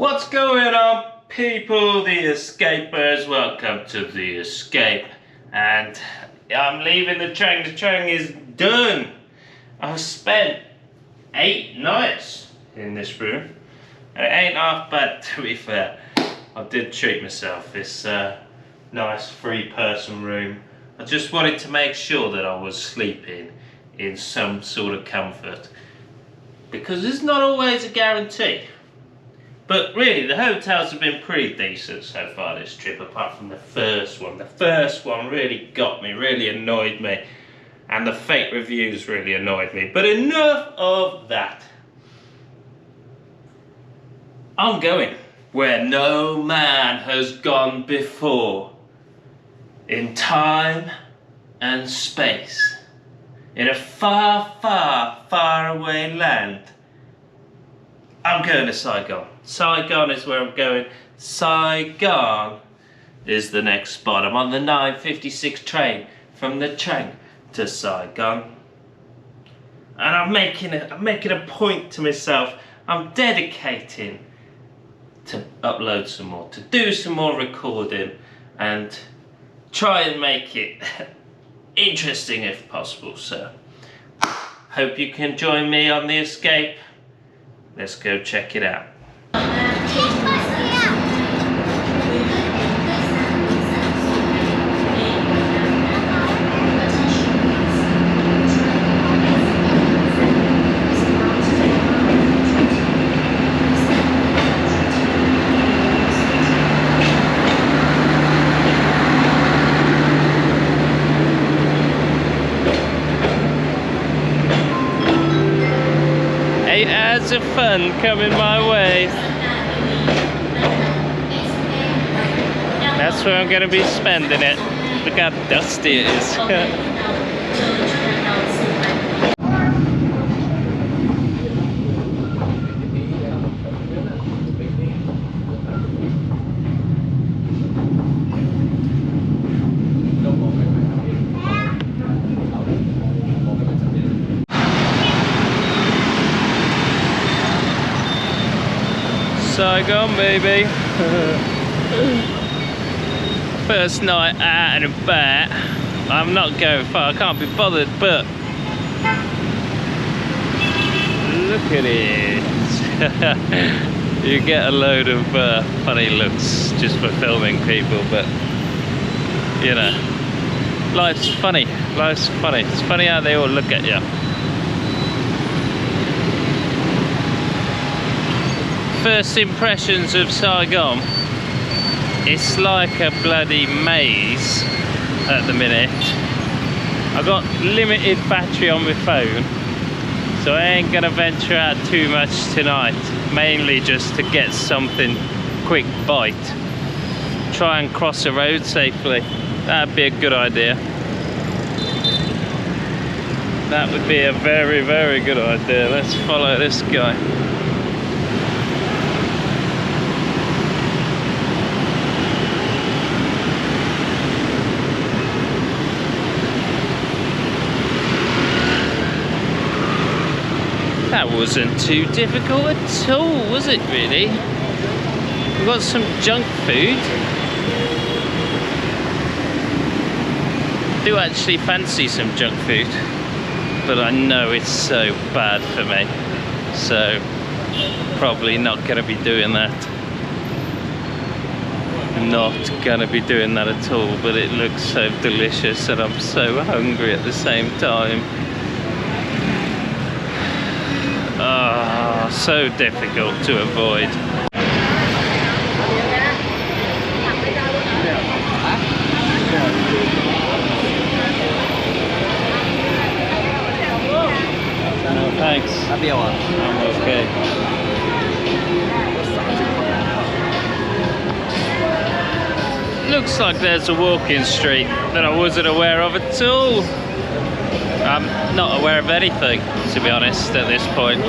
What's going on, people? The escapers, welcome to the escape. And I'm leaving the train. The train is done. I've spent 8 nights in this room, and it ain't half bad, to be fair. I did treat myself. It's a nice 3-person room. I just wanted to make sure that I was sleeping in some sort of comfort, because it's not always a guarantee. But really, the hotels have been pretty decent so far this trip, apart from the first one. The first one really got me, really annoyed me, and the fake reviews really annoyed me. But enough of that. I'm going where no man has gone before, in time and space, in a far, far, far away land. I'm going to Saigon. Saigon is where I'm going. Saigon is the next spot. I'm on the 9:56 train from the train to Saigon. And I'm making a point to myself. I'm dedicating to upload some more, to do some more recording, and try and make it interesting if possible. So, hope you can join me on the escape. Let's go check it out. Of fun coming my way. That's where I'm going to be spending it. Look how dusty it is. Saigon, baby. First night out and about. I'm not going far, I can't be bothered, but look at it. You get a load of funny looks just for filming people, but you know, life's funny. Life's funny. It's funny how they all look at you. First impressions of Saigon, it's like a bloody maze at the minute. I've got limited battery on my phone, so I ain't gonna venture out too much tonight, mainly just to get something quick bite. Try and cross the road safely. That'd be a good idea. That would be a very, very good idea. Let's follow this guy. That wasn't too difficult at all, was it really? We've got some junk food. I do actually fancy some junk food, but I know it's so bad for me, so probably not going to be doing that. Not going to be doing that at all, but it looks so delicious and I'm so hungry at the same time. Ah, so difficult to avoid. No, thanks. I'm okay. Looks like there's a walking street that I wasn't aware of at all. I'm not aware of anything, to be honest, at this point.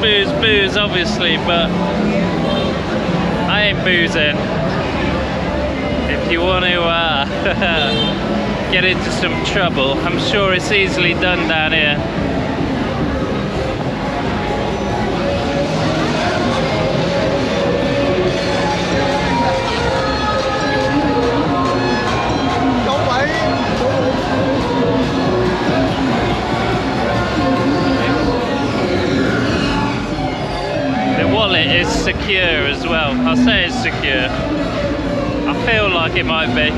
booze, booze, obviously, but I ain't boozing. If you want to get into some trouble, I'm sure it's easily done down here. Is secure as well. I'll say it's secure. I feel like it might be.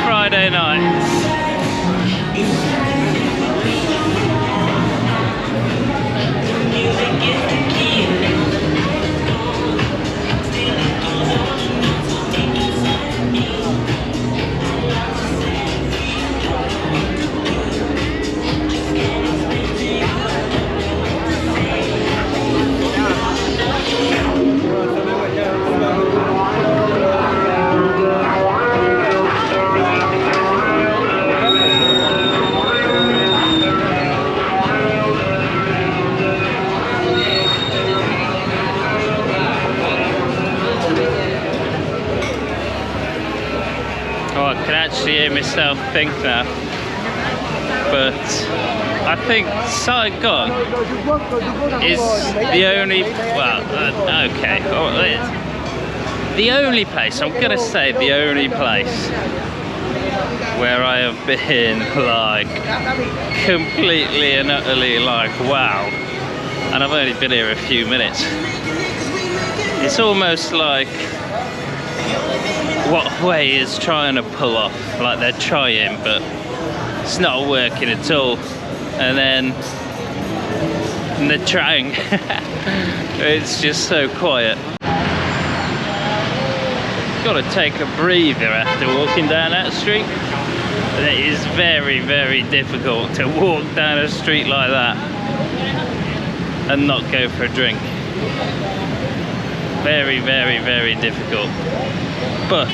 Friday night. I can actually hear myself think now, but I think Saigon is the only, okay, the only place, I'm gonna say the only place where I have been like completely and utterly like wow, and I've only been here a few minutes. It's almost like what Huawei is trying to pull off, like they're trying but it's not working at all, and then they're trying. It's just so quiet. Got to take a breather after walking down that street. It is very, very difficult to walk down a street like that and not go for a drink. Very, very, very difficult. But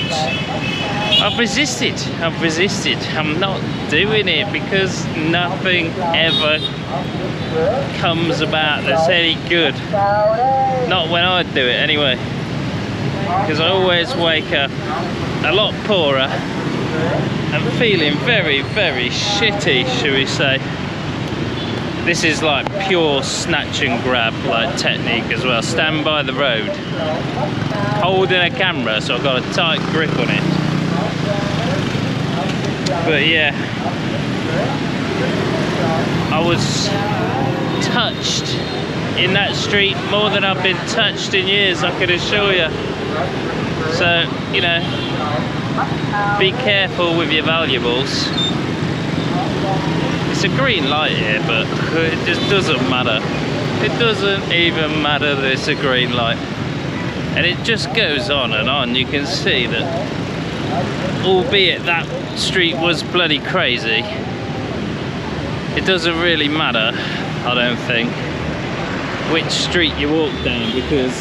I've resisted. I'm not doing it because nothing ever comes about that's any good. Not when I do it anyway. Because I always wake up a lot poorer and feeling very, very shitty, shall we say. This is like pure snatch and grab like technique as well. Stand by the road, holding a camera, so I've got a tight grip on it. But yeah, I was touched in that street more than I've been touched in years, I can assure you. So, you know, be careful with your valuables. It's a green light here, but it just doesn't matter. It doesn't even matter that it's a green light. And it just goes on and on. You can see that, albeit that street was bloody crazy, it doesn't really matter, I don't think, which street you walk down, because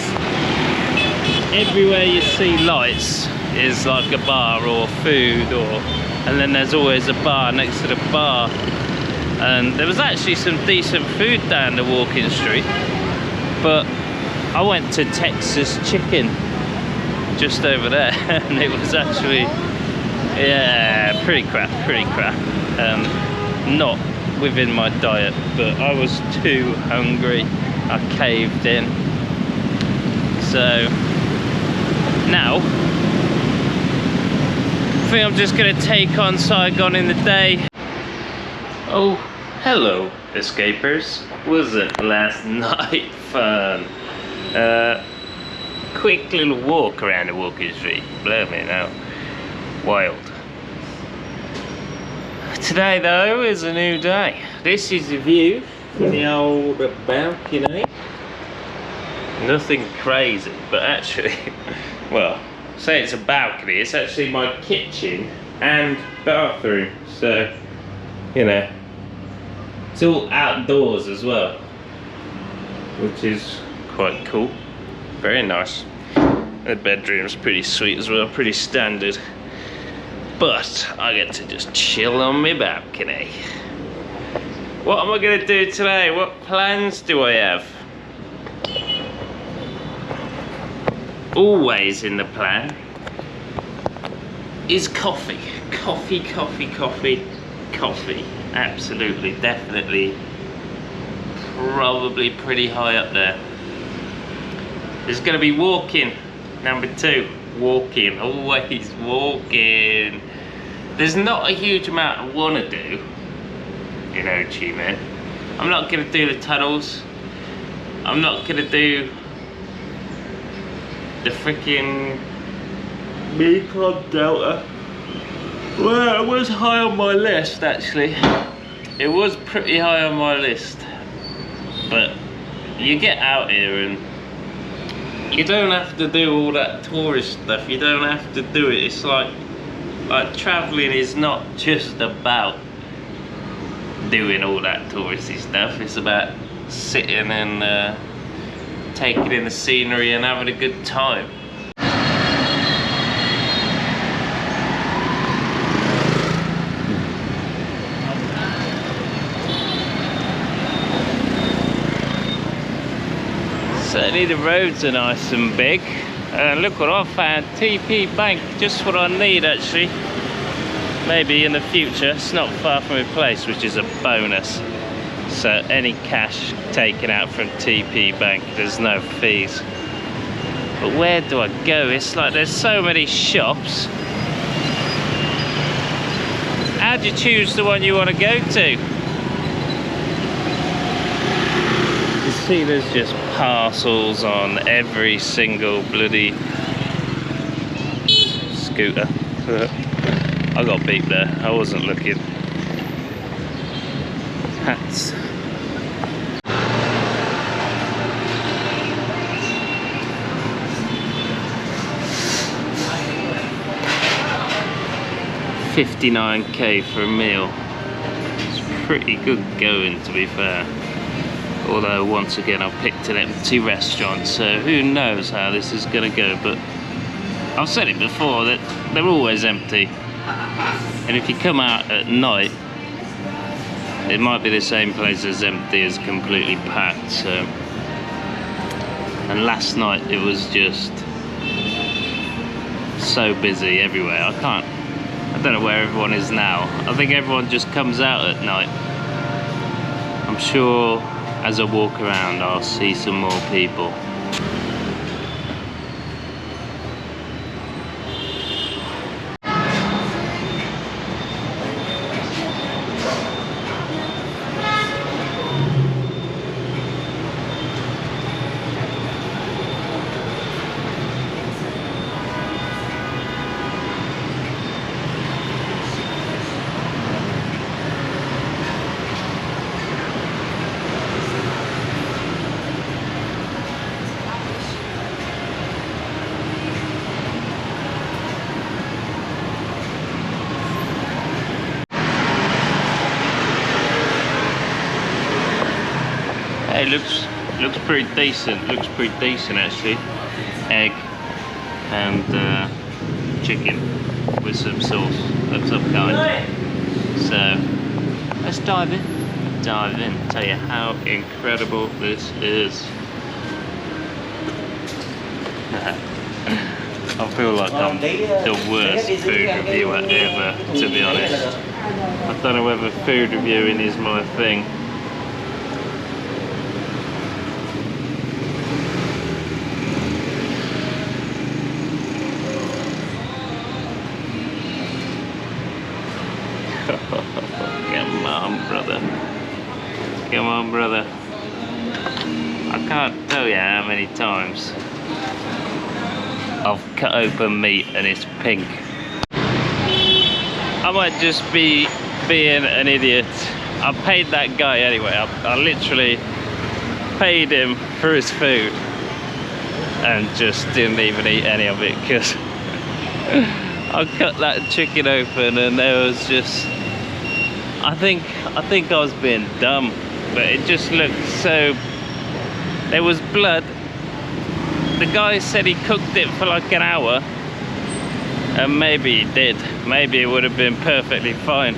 everywhere you see lights is like a bar or food, and then there's always a bar next to the bar. And there was actually some decent food down the walking street, but I went to Texas Chicken just over there and it was actually, yeah, pretty crap. Not within my diet, but I was too hungry. I caved in. So now I think I'm just gonna take on Saigon in the day. Oh, hello escapers. Wasn't last night fun? Quick little walk around the walking street. Blow me now. Wild. Today though is a new day. This is the view from the old balcony. Nothing crazy, but actually, well, say it's a balcony, it's actually my kitchen and bathroom. So, you know, it's all outdoors as well, which is quite cool. Very nice. The bedroom's pretty sweet as well, pretty standard. But I get to just chill on my balcony. What am I gonna do today? What plans do I have? Always in the plan is coffee. Coffee. Absolutely, definitely, probably pretty high up there. There's gonna be walking, number 2. Walking, always walking. There's not a huge amount I want to do in Ho Chi Minh. I'm not going to do the tunnels. I'm not going to do the freaking Mekong Delta. Well, it was high on my list actually. It was pretty high on my list. But you get out here and you don't have to do all that tourist stuff. You don't have to do it. It's like traveling is not just about doing all that touristy stuff. It's about sitting and taking in the scenery and having a good time. Certainly the roads are nice and big. And look what I found, TP Bank, just what I need actually. Maybe in the future. It's not far from my place, which is a bonus. So any cash taken out from TP Bank, there's no fees. But where do I go? It's like there's so many shops. How do you choose the one you want to go to? See, there's just parcels on every single bloody scooter. I got beat there, I wasn't looking. Hats. $59k for a meal. It's pretty good going, to be fair. Although once again I picked an empty restaurant, so who knows how this is gonna go, but I've said it before that they're always empty. And if you come out at night, it might be the same place as empty as completely packed. So, and last night it was just so busy everywhere. I don't know where everyone is now. I think everyone just comes out at night. I'm sure as I walk around I'll see some more people. It looks pretty decent. Looks pretty decent actually. Egg and chicken with some sauce of some kind. So let's dive in. Tell you how incredible this is. I feel like I'm the worst food reviewer ever, to be honest. I don't know whether food reviewing is my thing. Come on, brother. Come on, brother. I can't tell you how many times I've cut open meat and it's pink. I might just be being an idiot. I paid that guy anyway. I literally paid him for his food and just didn't even eat any of it because I cut that chicken open and there was just, I think I was being dumb, but it just looked so, there was blood. The guy said he cooked it for like an hour, and maybe he did. Maybe it would have been perfectly fine.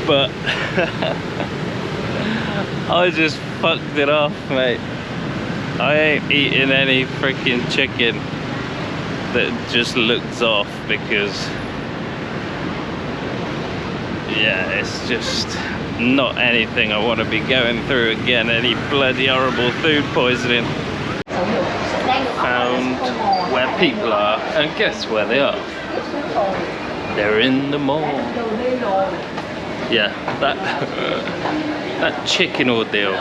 But I just fucked it off, mate. I ain't eating any freaking chicken that just looks off because, yeah, it's just not anything I want to be going through again. Any bloody horrible food poisoning. Found where people are, and guess where they are? They're in the mall. Yeah, that chicken ordeal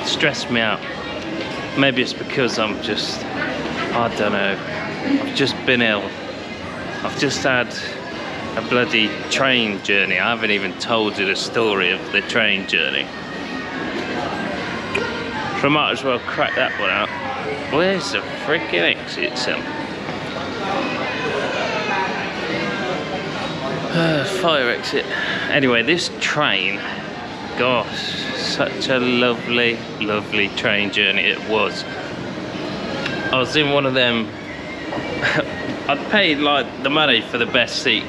stressed me out. Maybe it's because I'm just, I don't know, I've just been ill. I've just had a bloody train journey. I haven't even told you the story of the train journey. So I might as well crack that one out. Where's the freaking exit, Sam? Fire exit. Anyway, this train, gosh, such a lovely, lovely train journey it was. I was in one of them, I'd paid like the money for the best seat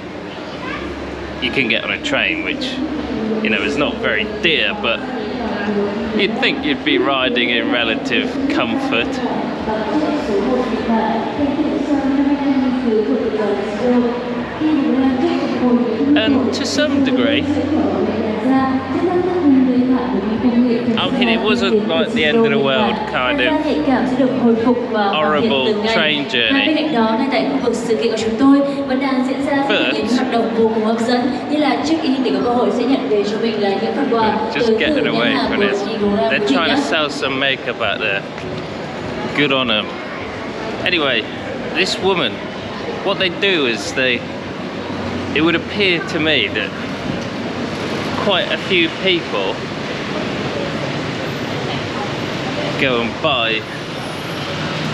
you can get on a train, which, you know, is not very dear, but you'd think you'd be riding in relative comfort. And to some degree, I mean, it wasn't like the end of the world kind of horrible train journey. But just getting away from this. They're trying to sell some makeup out there. Good on them. Anyway, this woman, what they do is it would appear to me that quite a few people go and buy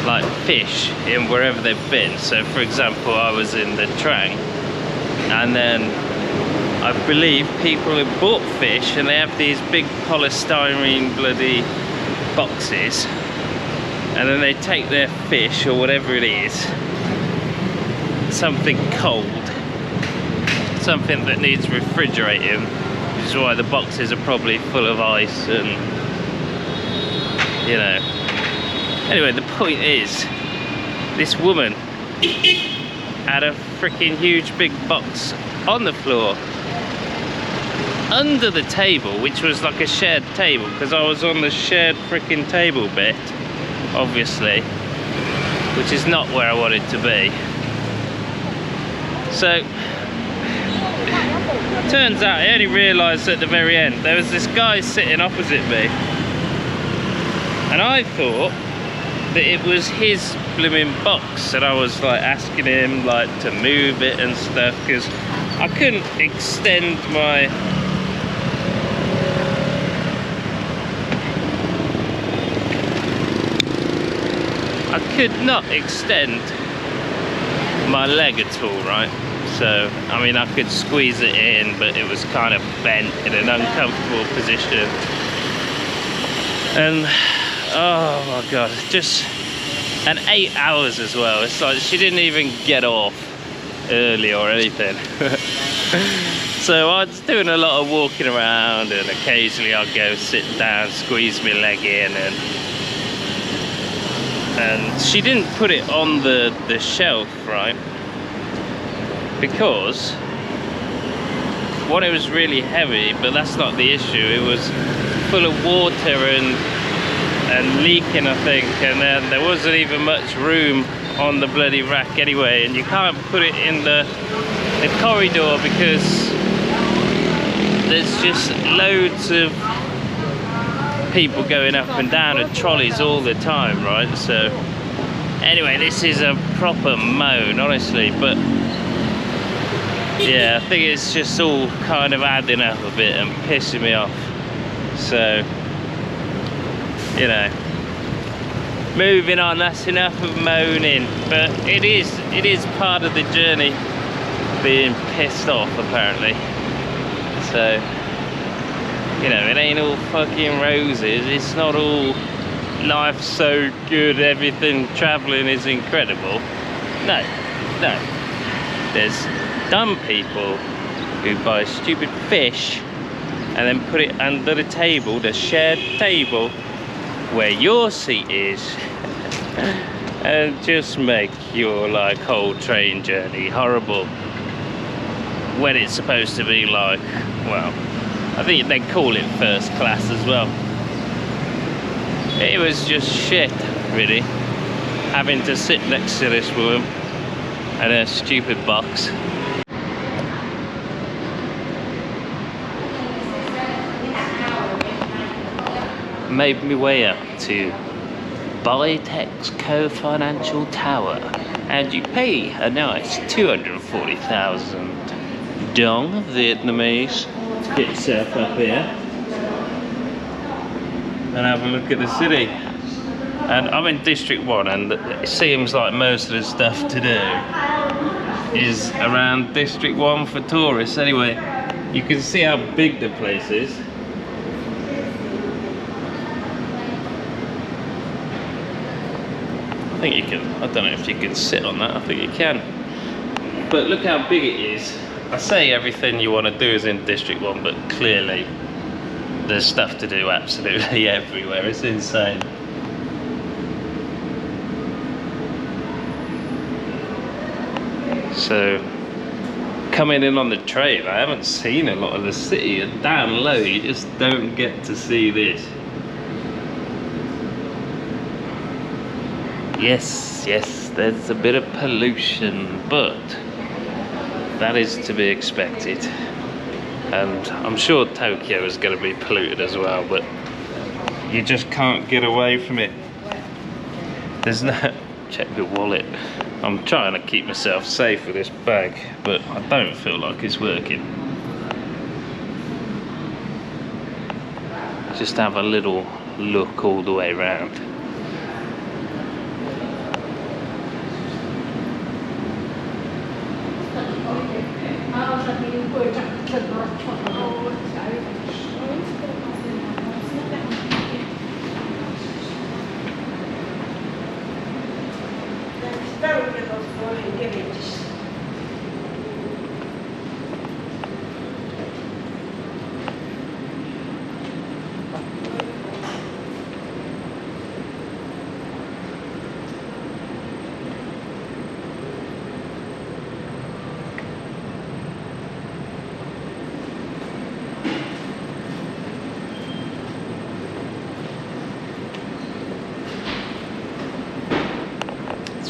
like fish in wherever they've been. So for example, I was in the Trang, and then I believe people have bought fish and they have these big polystyrene bloody boxes, and then they take their fish or whatever it is, something cold, something that needs refrigerating, which is why the boxes are probably full of ice and, you know. Anyway, the point is, this woman had a freaking huge big box on the floor under the table, which was like a shared table, because I was on the shared freaking table bit, obviously, which is not where I wanted to be. So turns out I only realised at the very end there was this guy sitting opposite me, and I thought that it was his blooming box, and I was like asking him like to move it and stuff, because I couldn't extend my leg at all, right? So I mean, I could squeeze it in, but it was kind of bent in an uncomfortable position, and oh my god, just, and 8 hours as well. It's like she didn't even get off early or anything. So I was doing a lot of walking around, and occasionally I'd go sit down, squeeze my leg in, and she didn't put it on the shelf, right? Because one, it was really heavy, but that's not the issue. It was full of water and leaking, I think, and then there wasn't even much room on the bloody rack anyway, and you can't put it in the corridor because there's just loads of people going up and down and trolleys all the time, right? So anyway, this is a proper moan, honestly, but yeah, I think it's just all kind of adding up a bit and pissing me off. So, you know, moving on, that's enough of moaning. But it is part of the journey, being pissed off, apparently. So, you know, it ain't all fucking roses. It's not all life's so good, everything traveling is incredible. No, no. There's dumb people who buy stupid fish and then put it under the table, the shared table where your seat is, and just make your like whole train journey horrible, when it's supposed to be like, well, I think they call it first class as well. It was just shit, really, having to sit next to this woman and her stupid box. Made me way up to Bitex Co-Financial Tower, and you pay a nice 240,000 dong Vietnamese to get yourself up here and have a look at the city. And I'm in District 1, and it seems like most of the stuff to do is around District 1 for tourists. Anyway, you can see how big the place is. I think you can, I don't know if you can sit on that, I think you can. But look how big it is. I say everything you want to do is in District 1, but clearly there's stuff to do absolutely everywhere. It's insane. So, coming in on the train, I haven't seen a lot of the city, and down low you just don't get to see this. Yes, there's a bit of pollution, but that is to be expected. And I'm sure Tokyo is going to be polluted as well, but you just can't get away from it. There's no... Check the wallet. I'm trying to keep myself safe with this bag, but I don't feel like it's working. Just have a little look all the way around.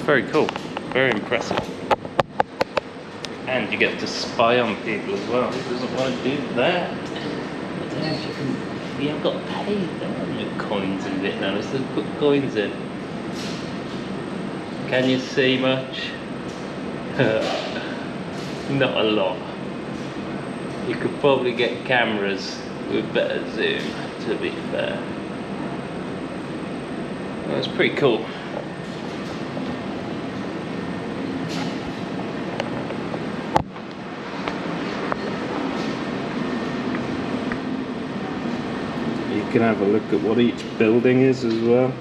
very cool, very impressive. And you get to spy on people as well. Who doesn't want to do that? I don't know if you can. You haven't got to pay. There are no coins in Vietnam. Let's just put coins in. Can you see much? Not a lot. You could probably get cameras with better zoom, to be fair. That's pretty cool. You can have a look at what each building is as well.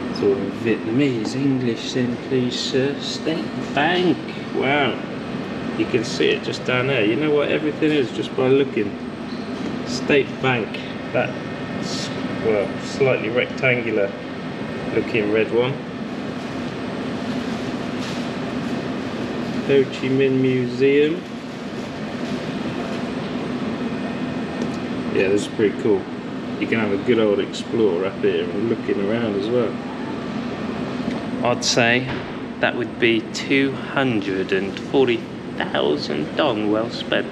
It's all in Vietnamese, English then please sir. State Bank. Wow. You can see it just down there. You know what everything is just by looking. State Bank. That's, well, slightly rectangular looking red one. Ho Chi Minh Museum. Yeah, this is pretty cool. You can have a good old explore up here and looking around as well. I'd say that would be 240,000 dong well spent.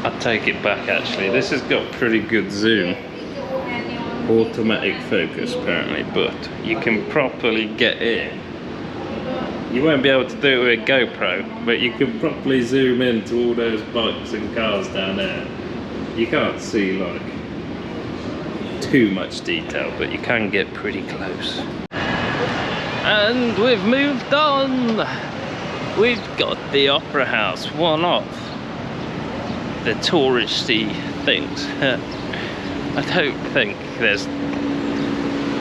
I'll take it back actually. This has got pretty good zoom. Automatic focus apparently, but you can properly get in. You won't be able to do it with a GoPro, but you can properly zoom into all those bikes and cars down there. You can't see like too much detail, but you can get pretty close. And we've moved on. We've got the Opera House, one of the touristy things. I don't think there's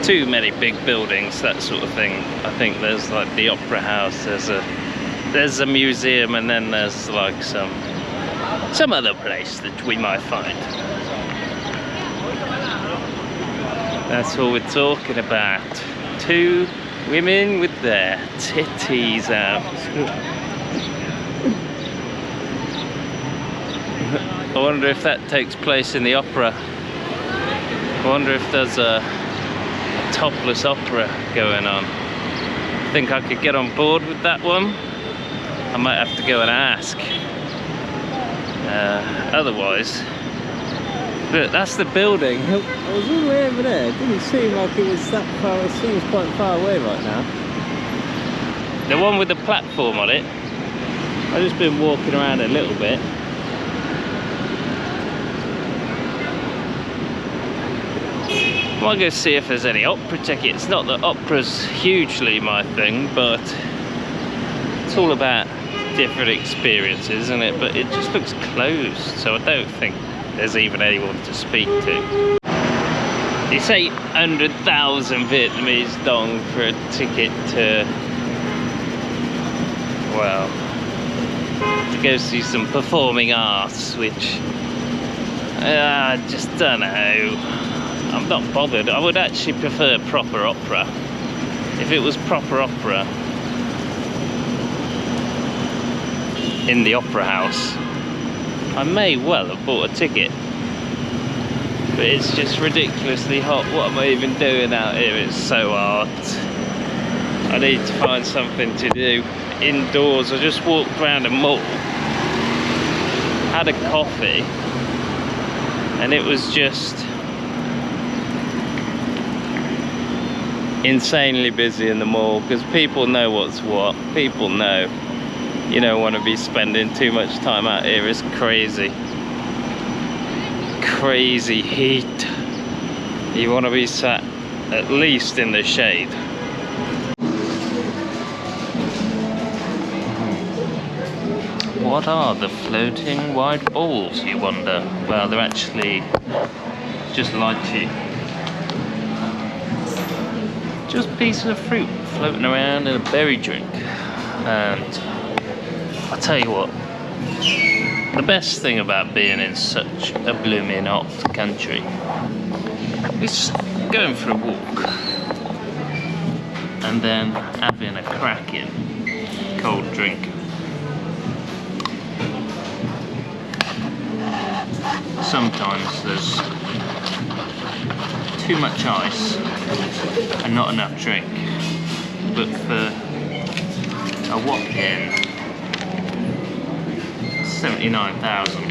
too many big buildings, that sort of thing. I think there's like the Opera House, there's a museum, and then there's like some other place that we might find. That's what we're talking about. Two women with their titties out. I wonder if that takes place in the opera. I wonder if there's a topless opera going on. I think I could get on board with that one. I might have to go and ask. Otherwise, but that's the building. I was all the way over there. It didn't seem like it was that far. It seems quite far away right now. The one with the platform on it. I've just been walking around a little bit. I might go see if there's any opera tickets. Not that opera's hugely my thing, but it's all about different experiences, isn't it? But it just looks closed, so I don't think there's even anyone to speak to. It's 800,000 Vietnamese dong for a ticket to, well, to go see some performing arts, which I just don't know. I'm not bothered. I would actually prefer proper opera. If it was proper opera in the Opera House, I may well have bought a ticket. But it's just ridiculously hot. What am I even doing out here? It's so hot. I need to find something to do indoors. I just walked around a mall, had a coffee, and it was just insanely busy in the mall because people know what's what. People know you don't want to be spending too much time out here. It's crazy. Crazy heat. You want to be sat at least in the shade. What are the floating white balls, you wonder? Well, they're actually just lychee. Just pieces of fruit floating around in a berry drink. And I'll tell you what, the best thing about being in such a blooming hot country is going for a walk and then having a cracking cold drink. sometimes there's too much ice and not enough drink. But for a whopping 79,000.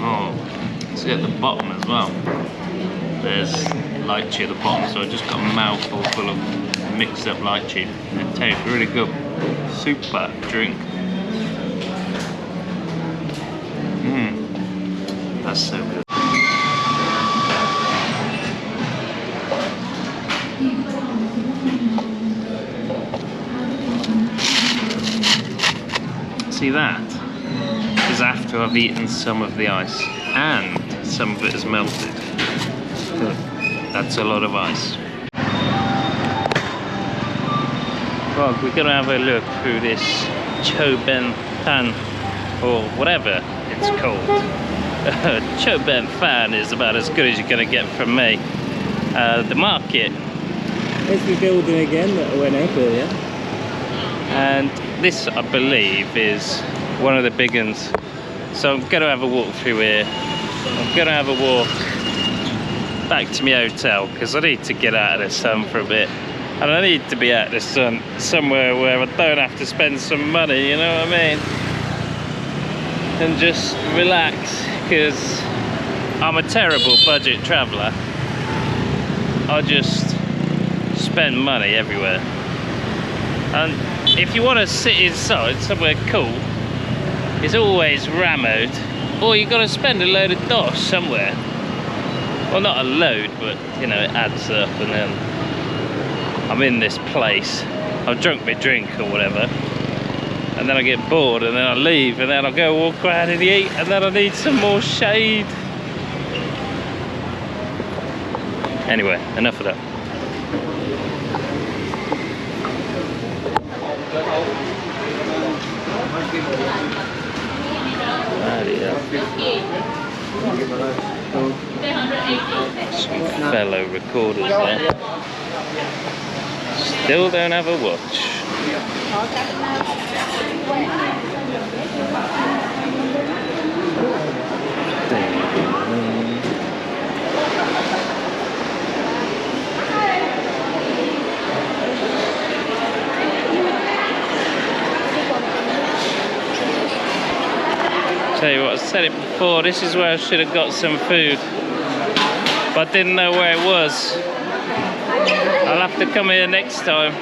Oh, see at the bottom as well. There's lychee at the bottom, so I just got a mouthful full of mixed up lychee. It tastes really good. Super drink. That's so good. See, that is after I've eaten some of the ice and some of it has melted. That's a lot of ice. Well, we're going to have a look through this Choben Fan, or whatever it's called. Choben Fan is about as good as you're going to get from me. The market. There's the building again that I went up earlier. And this, I believe, is one of the big ones. So I'm going to have a walk through here. I'm going to have a walk back to my hotel because I need to get out of the sun for a bit. And I need to be out of the sun somewhere where I don't have to spend some money, you know what I mean? And just relax, because I'm a terrible budget traveller. I just spend money everywhere. And if you want to sit inside somewhere cool, it's always rammed, or you've got to spend a load of dosh somewhere. Well, not a load, but you know, it adds up, and then I'm in this place, I've drunk my drink or whatever, and then I get bored, and then I leave, and then I'll go walk around and eat, and then I need some more shade. Anyway, enough of that. Some fellow recorders there. Still don't have a watch. Tell you what, I said it before, this is where I should have got some food, but I didn't know where it was. I'll have to come here next time.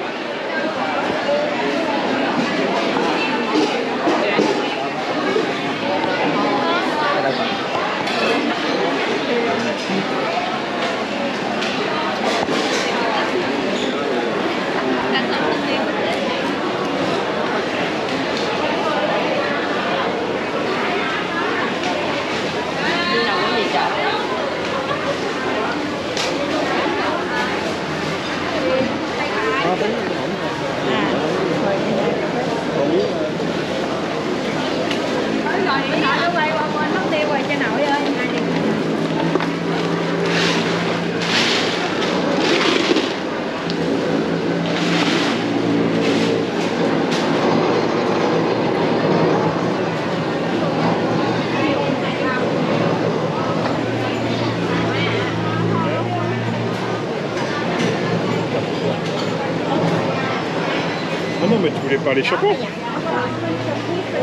Ah non mais tu voulais pas les chapeaux?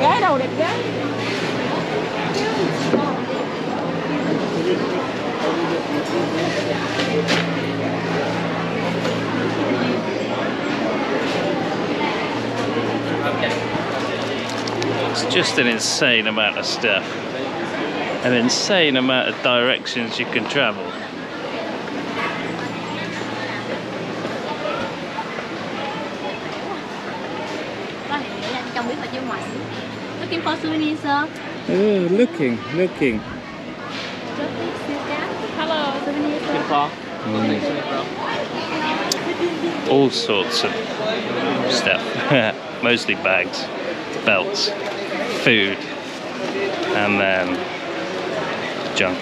Gái đầu đẹp gái. It's just an insane amount of stuff. An insane amount of directions you can travel. Looking for souvenirs, sir. Oh, looking. Hello, souvenirs, sir. All sorts of stuff. Mostly bags, belts, food, and then junk.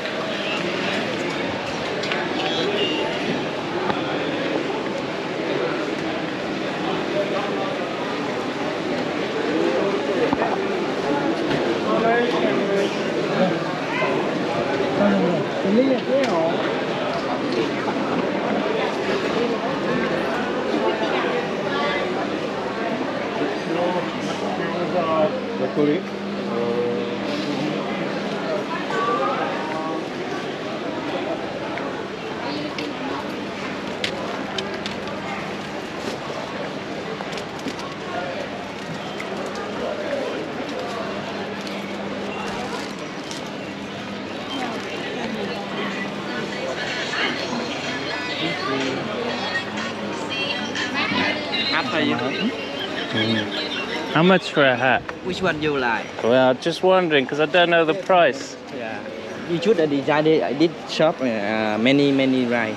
Coller. How much for a hat? Which one you like? Well, just wondering because I don't know the price. Yeah. You choose a design. I did shop many right.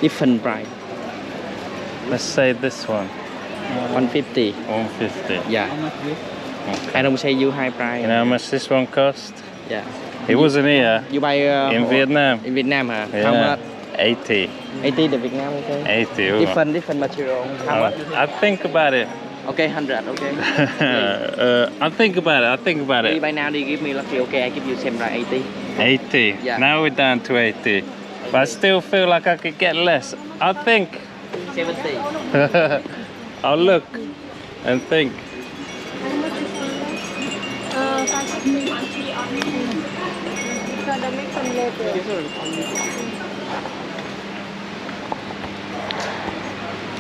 Different price. Let's say this one. 150. 150. Yeah. I don't say you high price. You know how much this one cost? Yeah. It wasn't here. You buy In Vietnam. In Vietnam, huh? Yeah. How much? 80. 80 the Vietnam, okay. 80. ooh. Different material. How much? I'll think about it. Okay, 100. Okay. I'll think about it. I'll think about Maybe it. by now they give me lucky. Okay, I give you same price 80. 80. Yeah. Now we're down to 80. But I still feel like I could get less. I think 70. I'll look and think.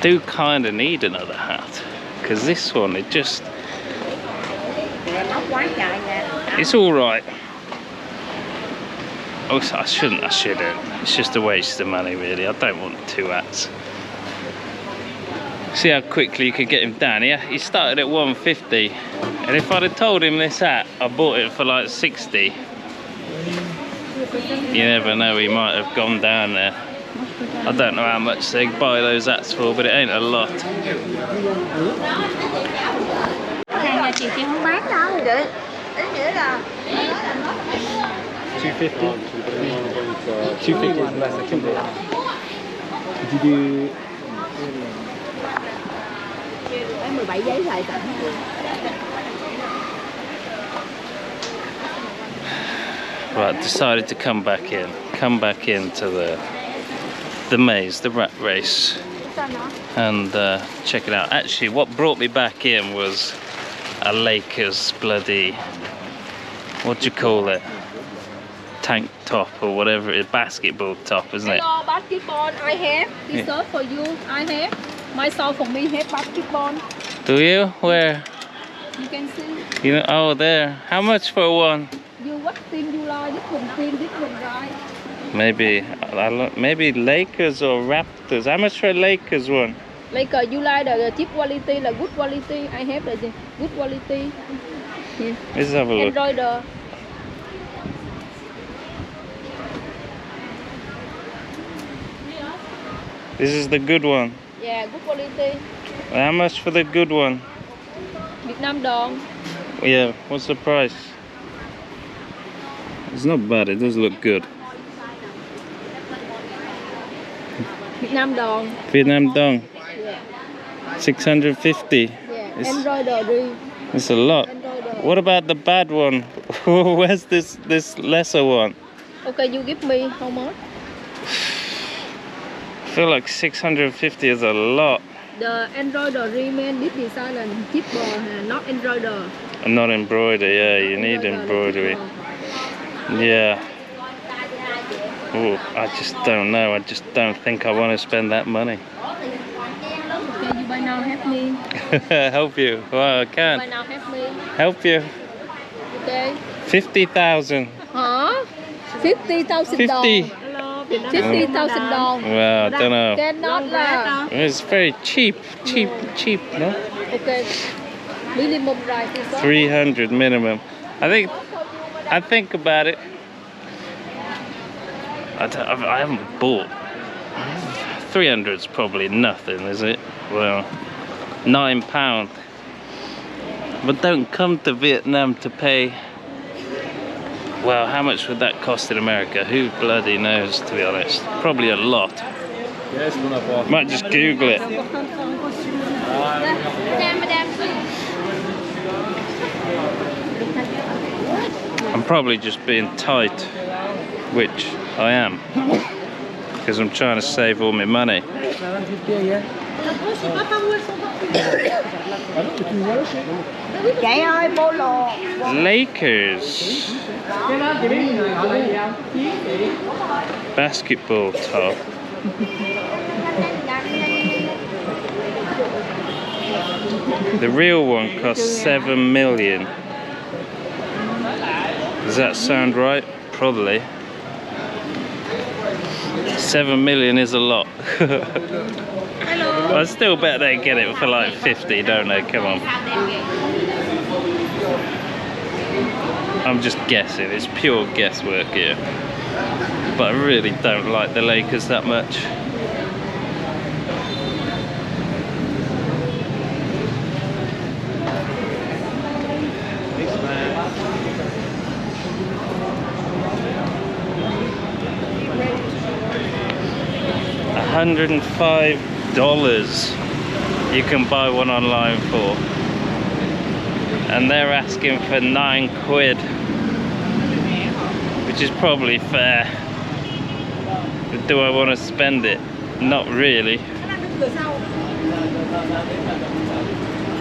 Do kind of need another hat because this one it's all right. Oh, I shouldn't. It's just a waste of money, really. I don't want two hats. See how quickly you could get him down. He started at 150, and if I'd have told him this hat, I bought it for like 60. You never know, he might have gone down there. I don't know how much they buy those hats for, but it ain't a lot. Hàng nhà chị không bán đâu. Ý nghĩa là 250. 250 is less than 200. Did you do 17 giấy lại tặng. Right, decided to come back into the maze, the rat race, and check it out. Actually, what brought me back in was a Lakers bloody, what do you call it? Tank top or whatever it is, basketball top, isn't it? Hello, basketball. I have this shirt for you. I have my soul for me. Have basketball. Do you? Where? You can see. You know? Oh, there. How much for one? You what team you like? This one, right? Maybe Lakers or Raptors. How much for a Lakers one? Like you like the cheap quality, the good quality. I have the good quality. Yeah. Let's have a look. Embroider. This is the good one. Yeah, good quality. How much for the good one? Vietnam đồng. Yeah, what's the price? It's not bad, it does look good. Vietnam đồng. Vietnam dong, Yeah. 650. Yeah. It's- Embroidery. It's a lot. Embroidery. What about the bad one? Where's this lesser one? Okay, you give me how much? I feel like 650 is a lot. The embroidery man, this design is cheaper, not embroider. Not embroider, yeah, you need embroidery. Yeah. Oh, I just don't know. I just don't think I want to spend that money. Okay, you buy now, help me. Help you? Well, I Buy can't. now, help me. Help you. Okay. 50,000. Huh? 50,000 đồng. 50. 50,000 đồng. Well, I don't know. Cannot là. It's very cheap, cheap, no? Okay. Minimum price is what? 300 minimum. I think about it. I haven't bought. 300 is probably nothing, is it? Well, £9. But don't come to Vietnam to pay. Well, how much would that cost in America? Who bloody knows, to be honest? Probably a lot. Might just Google it. I'm probably just being tight, which I am, because I'm trying to save all my money. Chạy ơi, polo. Lakers basketball top. The real one costs 7 million. Does that sound right? Probably. 7 million is a lot. I still bet they get it for like 50, don't they? Come on. I'm just guessing, it's pure guesswork here. But I really don't like the Lakers that much. $105 you can buy one online for, and they're asking for 9 quid, which is probably fair. But do I want to spend it? Not really.